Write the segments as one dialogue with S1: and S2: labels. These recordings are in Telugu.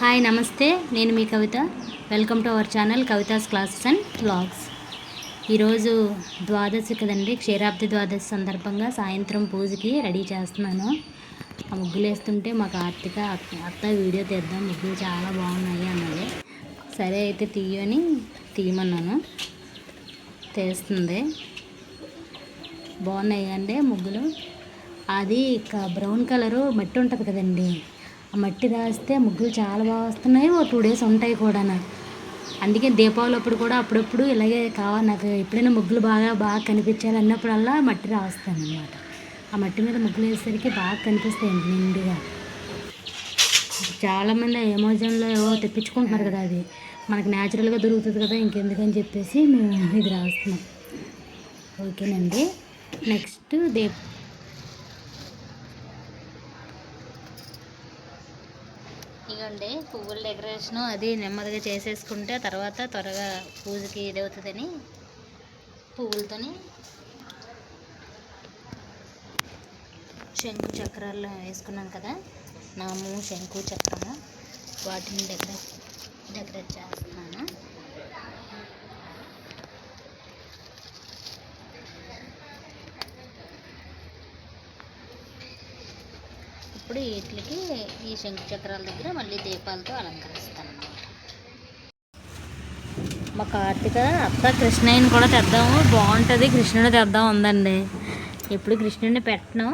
S1: హాయ్ నమస్తే, నేను మీ Kavitha. Welcome to our channel Kavitha's classes and vlogs. ఈరోజు ద్వాదశి కదండి, క్షీరాబ్ది ద్వాదశి సందర్భంగా సాయంత్రం పూజకి రెడీ చేస్తున్నాను. ఆ ముగ్గులు వేస్తుంటే మా కార్తీక అత్త వీడియో తీద్దాం, ముగ్గులు చాలా బాగున్నాయి అన్నది. సరే అయితే తీయమన్నాను. తీస్తుంది. బాగున్నాయి అండి ముగ్గులు. అది బ్రౌన్ కలరు మట్టి ఉంటుంది కదండి, ఆ మట్టి రాస్తే ముగ్గులు చాలా బాగా వస్తున్నాయి. 2 days ఉంటాయి కూడా. అందుకే దీపావళి అప్పుడు కూడా అప్పుడప్పుడు ఇలాగే కావాలి, నాకు ఎప్పుడైనా ముగ్గులు బాగా కనిపించాలి అన్నప్పుడల్లా మట్టి రాస్తాను అన్నమాట. ఆ మట్టి మీద ముగ్గులు వేసేసరికి బాగా కనిపిస్తాయి నిండుగా. చాలామంది అమెజాన్లో తెప్పించుకుంటున్నారు కదా, అది మనకు న్యాచురల్గా దొరుకుతుంది కదా, ఇంకెందుకని చెప్పేసి మేము ఇది రాస్తున్నాం. ఓకేనండి. నెక్స్ట్ ఇగోండి పువ్వుల డెకరేషను అది నెమ్మదిగా చేసేసుకుంటే తర్వాత త్వరగా పూజకి ఇది అవుతుందని పువ్వులతోని శంకు చక్రాలు వేసుకున్నాను కదా, నాము శంకు చక్రము, వాటిని డెకరేట్ చేస్తున్నాను. ఇప్పుడు వీటికి ఈ శంకు చక్రాల దగ్గర మళ్ళీ దీపాలతో అలంకరిస్తాను. మా కార్తీక అత్త కృష్ణయ్యని కూడా తెద్దాము, బాగుంటుంది, కృష్ణుని తెద్దాం ఉందండి. ఎప్పుడు కృష్ణుడిని పెట్టను,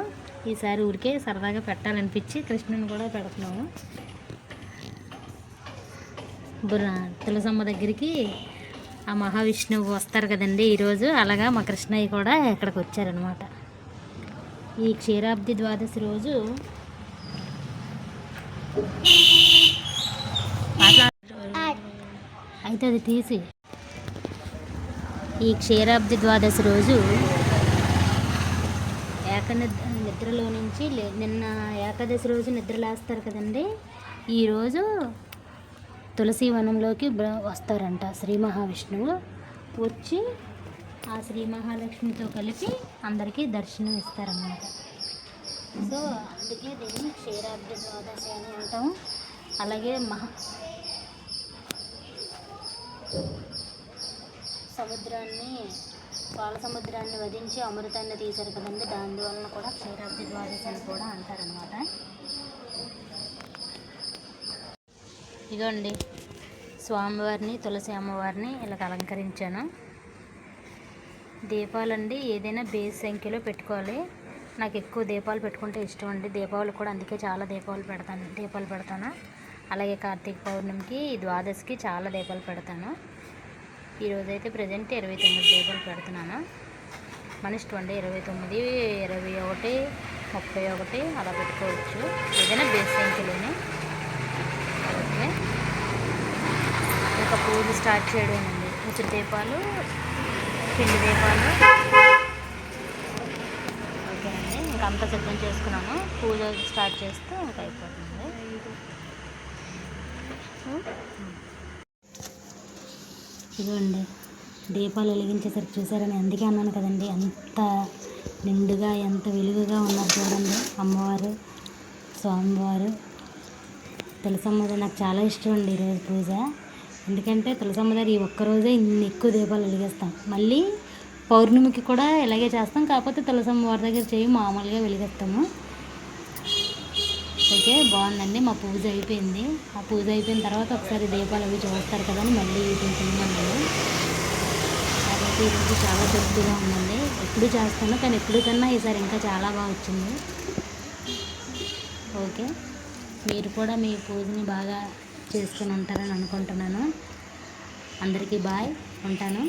S1: ఈసారి ఊరికే సరదాగా పెట్టాలనిపించి కృష్ణుని కూడా పెడుతున్నాము. తులసమ్మ దగ్గరికి ఆ మహావిష్ణువు వస్తారు కదండి ఈరోజు, అలాగా మా కృష్ణయ్య కూడా ఇక్కడికి వచ్చారనమాట. ఈ క్షీరాబ్ది ద్వాదశి రోజు అయితే అది తీసి, ఈ క్షీరాబ్ది ద్వాదశి రోజు నిద్రలో నుంచి నిన్న ఏకాదశి రోజు నిద్రలేస్తారు కదండి, ఈరోజు తులసి వనంలోకి వస్తారంట శ్రీ మహావిష్ణువు. వచ్చి ఆ శ్రీ మహాలక్ష్మితో కలిపి అందరికీ దర్శనం ఇస్తారన్నమాట. సో అందుకే దీన్ని క్షీరాబ్ది ద్వాదశి అని అంటాము. అలాగే పాల సముద్రాన్ని వధించి అమృతాన్ని తీశారు కదండి, దానివలన కూడా క్షీరాబ్ది ద్వాదశి అని కూడా అంటారనమాట. ఇదిగోండి స్వామివారిని, తులసి అమ్మవారిని ఇలా అలంకరించాను. దీపాలండి ఏదైనా బేస్ సంఖ్యలో పెట్టుకోవాలి. నాకు ఎక్కువ దీపాలు పెట్టుకుంటే ఇష్టం అండి, దీపావళి కూడా అందుకే చాలా దీపాలు పెడతాను. అలాగే కార్తీక పౌర్ణమికి, ద్వాదశికి చాలా దీపాలు పెడతాను. ఈరోజైతే ప్రజెంట్ 29 దీపాలు పెడుతున్నాను. మన ఇష్టం అండి, 29, 21, 31 అలా పెట్టుకోవచ్చు, ఏదైనా బేస్ సంఖ్యలోనే. ఓకే, ఇంకా పూజ స్టార్ట్ చేయడమేనండి. ఉసిరి దీపాలు, పిండి దీపాలు. ఓకేనండి, ఇంకా అంతా సిద్ధం చేసుకున్నాను. పూజ స్టార్ట్ చేస్తే ఇంకా అయిపోతుంది. ఇదిగోండి దీపాలు వెలిగించేసరికి చూసారని అందుకే అన్నాను కదండి, ఎంత నిండుగా ఎంత వెలుగుగా ఉన్నారు చూడండి అమ్మవారు, స్వామివారు. తులసమ్మది నాకు చాలా ఇష్టం అండి ఈరోజు పూజ. ఎందుకంటే తులసమ్మ గారు ఈ ఒక్కరోజే ఇన్ని ఎక్కువ దీపాలు వెలిగిస్తాం. మళ్ళీ పౌర్ణమికి కూడా ఇలాగే చేస్తాం, కాకపోతే తులసమ్మ వారి దగ్గర చేయి మామూలుగా వెలిగిస్తాము. ఓకే, బాగుందండి. మా పూజ అయిపోయింది. ఆ పూజ అయిపోయిన తర్వాత ఒకసారి దీపాలు అవి చూస్తారు కదా అని మళ్ళీ తిన్నాను. కాబట్టి ఈరోజు చాలా తృప్తిగా ఉందండి. ఎప్పుడు చేస్తాను కానీ ఎప్పుడు కన్నా ఈసారి ఇంకా చాలా బాగా వచ్చింది. ఓకే, మీరు కూడా మీ పూజని బాగా చేసుకుని ఉంటారని అనుకుంటున్నాను. అందరికీ బాయ్, ఉంటాను.